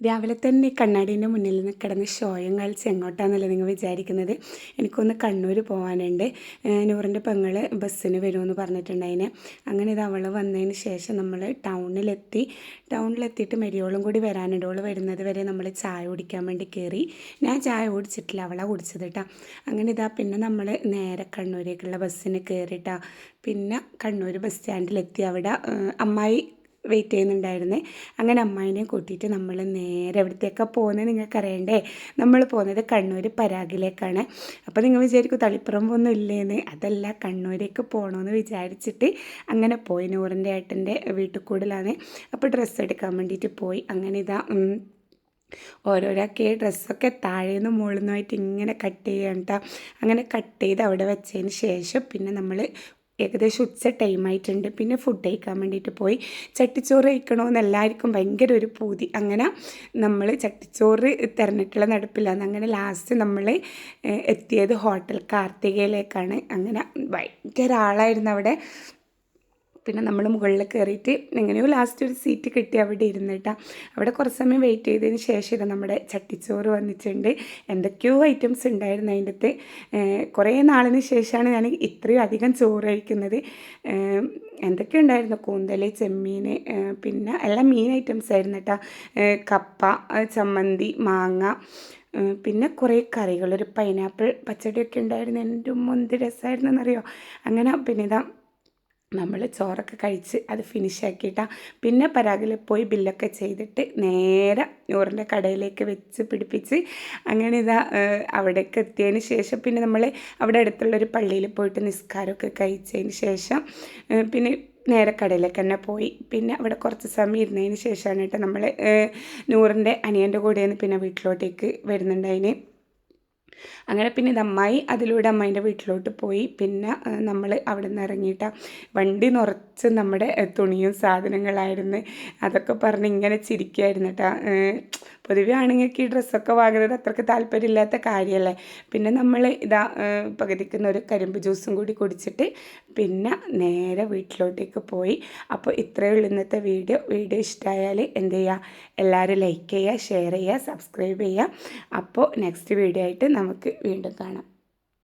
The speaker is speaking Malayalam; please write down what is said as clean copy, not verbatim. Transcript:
രാവിലെ തന്നെ കണ്ണാടീൻ്റെ മുന്നിൽ നിന്ന് കിടന്ന് ഷോയും കളിച്ച് എങ്ങോട്ടാണെന്നല്ല നിങ്ങൾ വിചാരിക്കുന്നത്. എനിക്കൊന്ന് കണ്ണൂർ പോകാനുണ്ട്. നൂറിൻ്റെ പെങ്ങൾ ബസ്സിന് വരുമെന്ന് പറഞ്ഞിട്ടുണ്ടായിന്. അങ്ങനെ ഇത് അവൾ വന്നതിന് ശേഷം നമ്മൾ ടൗണിലെത്തിയിട്ട് മെരിയോളും കൂടി വരാനുണ്ട്. അവൾ വരുന്നത് വരെ നമ്മൾ ചായ കുടിക്കാൻ വേണ്ടി കയറി. ഞാൻ ചായ കുടിച്ചിട്ടില്ല, അവളാണ് കുടിച്ചത് കേട്ടോ. അങ്ങനെ പിന്നെ നമ്മൾ നേരെ കണ്ണൂരേക്കുള്ള ബസ്സിന് കയറിയിട്ടാ. പിന്നെ കണ്ണൂർ ബസ് സ്റ്റാൻഡിലെത്തി. അവിടെ അമ്മായി വെയിറ്റ് ചെയ്യുന്നുണ്ടായിരുന്നേ. അങ്ങനെ അമ്മായിനെ കൂട്ടിയിട്ട് നമ്മൾ നേരെ എവിടത്തേക്കാണ് പോകുന്നത് നിങ്ങൾക്കറിയണ്ടേ. നമ്മൾ പോകുന്നത് കണ്ണൂർ പരാഗിലേക്കാണ്. അപ്പോൾ നിങ്ങൾ വിചാരിക്കും തളിപ്പറമ്പൊന്നും ഇല്ലേന്ന്. അതല്ല, കണ്ണൂരേക്ക് പോകണമെന്ന് വിചാരിച്ചിട്ട് അങ്ങനെ പോയി. നൂറിൻ്റെ ഏട്ടൻ്റെ വീട്ടിൽ കൂടുതലാണ്. അപ്പോൾ ഡ്രസ്സ് എടുക്കാൻ വേണ്ടിയിട്ട് പോയി. അങ്ങനെ ഓരോരാൾക്ക് ഡ്രസ്സൊക്കെ താഴേന്ന് മുകളിൽ നിന്നുമായിട്ട് ഇങ്ങനെ കട്ട് ചെയ്യാൻ കേട്ടോ. അങ്ങനെ കട്ട് ചെയ്ത് അവിടെ വെച്ചതിന് ശേഷം പിന്നെ നമ്മൾ ഏകദേശം ഉച്ച ടൈമായിട്ടുണ്ട്. പിന്നെ ഫുഡ് കഴിക്കാൻ വേണ്ടിയിട്ട് പോയി. ചട്ടിച്ചോറ് കഴിക്കണമെന്ന് എല്ലാവർക്കും ഭയങ്കര ഒരു പൂതി. അങ്ങനെ നമ്മൾ ചട്ടിച്ചോറ് തിരഞ്ഞിട്ടുള്ള നടപ്പില്ലാന്ന്. അങ്ങനെ ലാസ്റ്റ് നമ്മൾ എത്തിയത് ഹോട്ടൽ കാർത്തികയിലേക്കാണ്. അങ്ങനെ ഭയങ്കര ആളായിരുന്നു അവിടെ. പിന്നെ നമ്മൾ മുകളിൽ കയറിയിട്ട് എങ്ങനെയോ ലാസ്റ്റ് ഒരു സീറ്റ് കിട്ടി അവിടെ ഇരുന്നിട്ടാ. അവിടെ കുറച്ച് സമയം വെയിറ്റ് ചെയ്തതിന് ശേഷം നമ്മുടെ ചട്ടിച്ചോറ് വന്നിട്ടുണ്ട്. എന്തൊക്കെയോ ഐറ്റംസ് ഉണ്ടായിരുന്നു അതിൻ്റെ അകത്ത്. കുറേ നാളിന് ശേഷമാണ് ഞാൻ ഇത്രയും അധികം ചോറ് കഴിക്കുന്നത്. എന്തൊക്കെ ഉണ്ടായിരുന്നു, കൂന്തൽ, ചെമ്മീൻ, പിന്നെ എല്ലാം മീൻ ഐറ്റംസ് ആയിരുന്നു കേട്ടോ. കപ്പ, ചമ്മന്തി, മാങ്ങ, പിന്നെ കുറേ കറികൾ, ഒരു പൈനാപ്പിൾ പച്ചടിയൊക്കെ ഉണ്ടായിരുന്നു. എൻ്റെ മുന്തി രസമായിരുന്നു എന്നറിയോ. അങ്ങനെ പിന്നെ നമ്മൾ ചോറൊക്കെ കഴിച്ച് അത് ഫിനിഷാക്കിയിട്ടാണ് പിന്നെ പരാഗിൽ പോയി ബില്ലൊക്കെ ചെയ്തിട്ട് നേരെ നൂറിൻ്റെ കടയിലേക്ക് വെച്ച് പിടിപ്പിച്ച് അങ്ങനെ അവിടേക്ക് എത്തിയതിന് ശേഷം പിന്നെ നമ്മൾ അവിടെ അടുത്തുള്ളൊരു പള്ളിയിൽ പോയിട്ട് നിസ്കാരമൊക്കെ കഴിച്ചതിന് ശേഷം പിന്നെ നേരെ കടയിലേക്ക് തന്നെ പോയി. പിന്നെ അവിടെ കുറച്ച് സമയം ഇരുന്നതിന് ശേഷമാണ് കേട്ടോ നമ്മൾ നൂറിൻ്റെ അനിയൻ്റെ കൂടെയാണ് പിന്നെ വീട്ടിലോട്ടേക്ക് വരുന്നുണ്ടതിന്. അങ്ങനെ പിന്നെ അമ്മായി അതിലൂടെ അമ്മായിൻ്റെ വീട്ടിലോട്ട് പോയി. പിന്നെ നമ്മൾ അവിടെ നിന്ന് ഇറങ്ങിയിട്ട് വണ്ടി നിറച്ച് നമ്മുടെ തുണിയും സാധനങ്ങളായിരുന്നു. അതൊക്കെ പറഞ്ഞ് ഇങ്ങനെ ചിരിക്കുമായിരുന്നു കേട്ടോ. പൊതുവെ ആണുങ്ങൾക്ക് ഈ ഡ്രസ്സൊക്കെ വാങ്ങുന്നത് അത്രയ്ക്ക് താല്പര്യമില്ലാത്ത കാര്യമല്ലേ. പിന്നെ നമ്മൾ പകുതിക്കുന്ന ഒരു കരിമ്പ് ജ്യൂസും കൂടി കുടിച്ചിട്ട് പിന്നെ നേരെ വീട്ടിലോട്ടേക്ക് പോയി. അപ്പോൾ ഇത്രയേ ഉള്ളൂ ഇന്നത്തെ വീഡിയോ. ഇഷ്ടമായാൽ എന്ത് ചെയ്യുക, എല്ലാവരും ലൈക്ക് ചെയ്യുക, ഷെയർ ചെയ്യുക, സബ്സ്ക്രൈബ് ചെയ്യുക. അപ്പോൾ നെക്സ്റ്റ് വീഡിയോ ആയിട്ട് നമുക്ക് വീണ്ടും കാണാം.